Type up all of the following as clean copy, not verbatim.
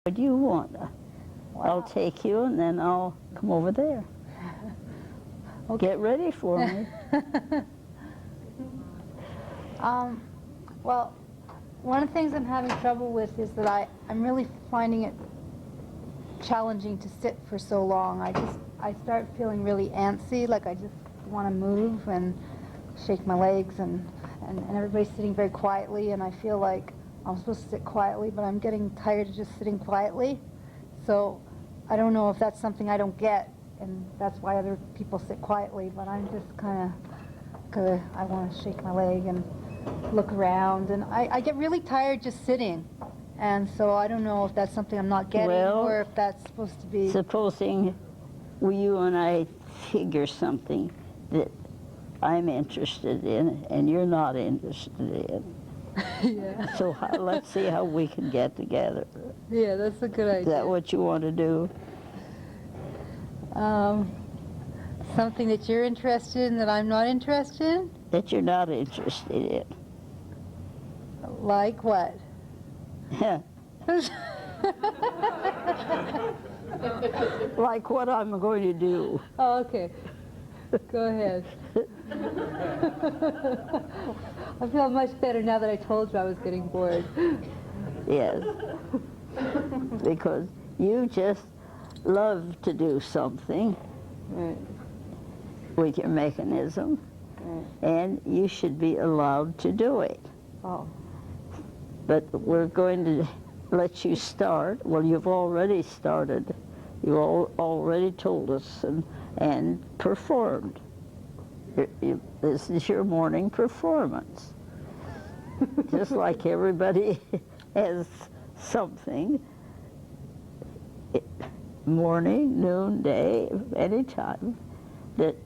What do you want? Wow. I'll take you and then I'll come over there. Okay. Get ready for me. Well, one of the things I'm having trouble with is that I'm really finding it challenging to sit for so long. I start feeling really antsy, like I just want to move and shake my legs, and everybody's sitting very quietly, and I feel like I'm supposed to sit quietly, but I'm getting tired of just sitting quietly. So I don't know if that's something I don't get, and that's why other people sit quietly, but I'm just kind of, I want to shake my leg and look around, and I get really tired just sitting. And so I don't know if that's something I'm not getting, or if that's supposed to be... Supposing you and I figure something that I'm interested in and you're not interested in. Yeah. So let's see how we can get together. Yeah, that's a good idea. Is that what you want to do? Something that you're interested in that I'm not interested in? That you're not interested in. Like what? Like what I'm going to do. Oh, okay. Go ahead. I feel much better now that I told you I was getting bored. Yes. Because you just love to do something Right. with your mechanism, Right. and you should be allowed to do it. Oh. But we're going to let you start. Well, you've already started. You already told us and performed. This is your morning performance. Just like everybody has something, morning, noon, day, anytime, that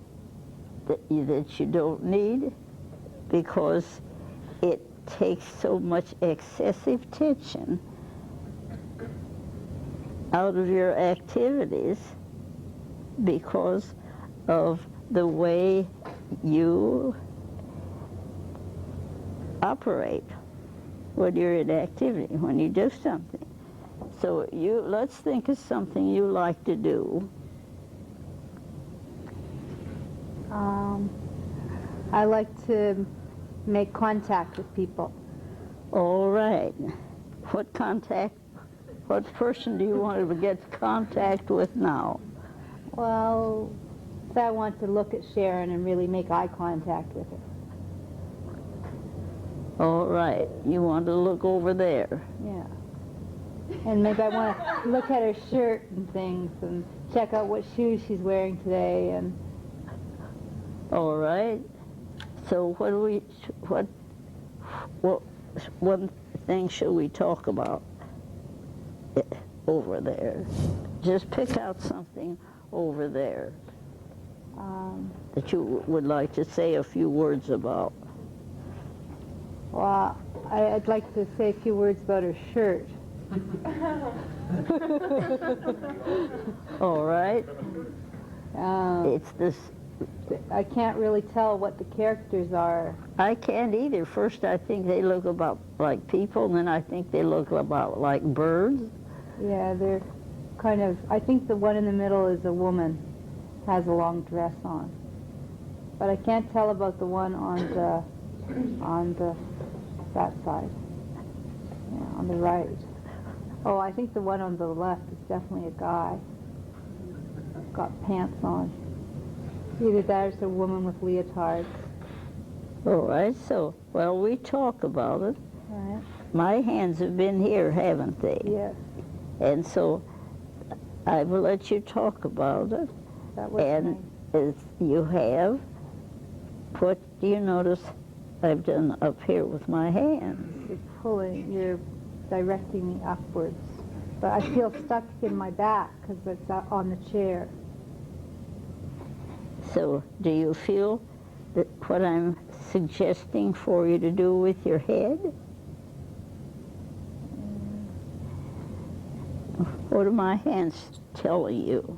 you don't need, because it takes so much excessive tension out of your activities because of the way you operate when you're in activity, when you do something. So let's think of something you like to do. I like to make contact with people. All right. What person do you want to get contact with now? Well, say I want to look at Sharon and really make eye contact with her. All right. You want to look over there. Yeah. And maybe I want to look at her shirt and things and check out what shoes she's wearing today. And all right. So what one thing should we talk about over there? Just pick out something over there that you would like to say a few words about. Well, I'd like to say a few words about her shirt. All right. It's this. I can't really tell what the characters are. I can't either. First, I think they look about like people, and then I think they look about like birds. Yeah, they're kind of. I think the one in the middle is a woman, has a long dress on. But I can't tell about the one on that side. Yeah, on the right. Oh, I think the one on the left is definitely a guy. Got pants on. Either that or a woman with leotards. All right, so, well, we talk about it. All right. My hands have been here, haven't they? Yes. And so I will let you talk about it. That was and nice. as you have, what do you notice I've done up here with my hands? You're pulling, you're directing me upwards. But I feel stuck in my back because it's on the chair. So do you feel that what I'm suggesting for you to do with your head? What are my hands telling you?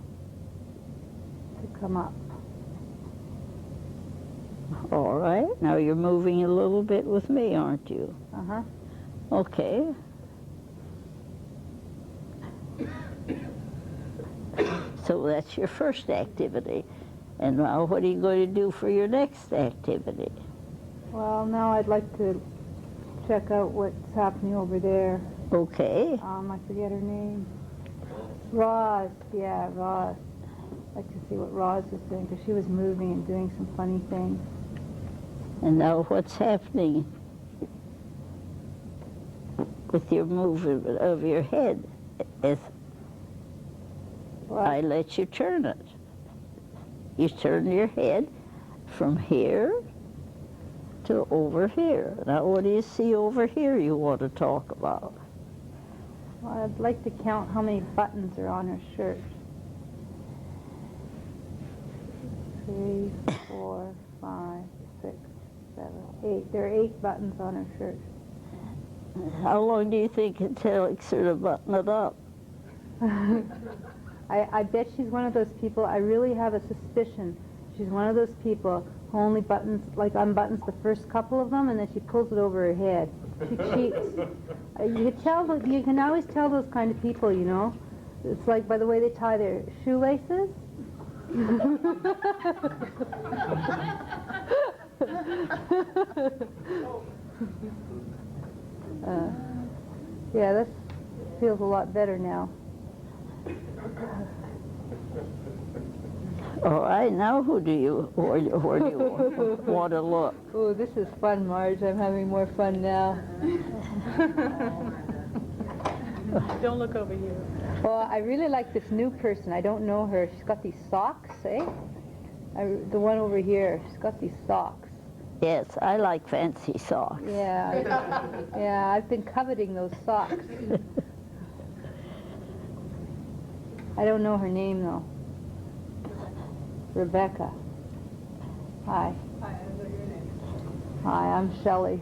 To come up. All right. Now you're moving a little bit with me, aren't you? Uh-huh. Okay. So that's your first activity. And now what are you going to do for your next activity? Well, now I'd like to check out what's happening over there. Okay. I forget her name. Roz, yeah, Roz. I'd like to see what Roz is doing, because she was moving and doing some funny things. And now what's happening with your movement of your head is I let you turn it. You turn your head from here to over here. Now what do you see over here you want to talk about? Well, I'd like to count how many buttons are on her shirt. 3, 4, 5, 6, 7, 8. There are 8 buttons on her shirt. How long do you think it takes her to button it up? I bet she's one of those people, I really have a suspicion, she's one of those people who only buttons, like unbuttons the first couple of them and then she pulls it over her head. She cheats. You can always tell those kind of people, you know. It's like by the way they tie their shoelaces. Yeah, that feels a lot better now. All right, now where do you want to look? Oh, this is fun, Marge. I'm having more fun now. Don't look over here. Well, I really like this new person. I don't know her. She's got these socks, eh? The one over here, she's got these socks. Yes, I like fancy socks. Yeah, yeah, I've been coveting those socks. I don't know her name, though. Rebecca. Hi. Hi, what your name? Hi, I'm Shelley.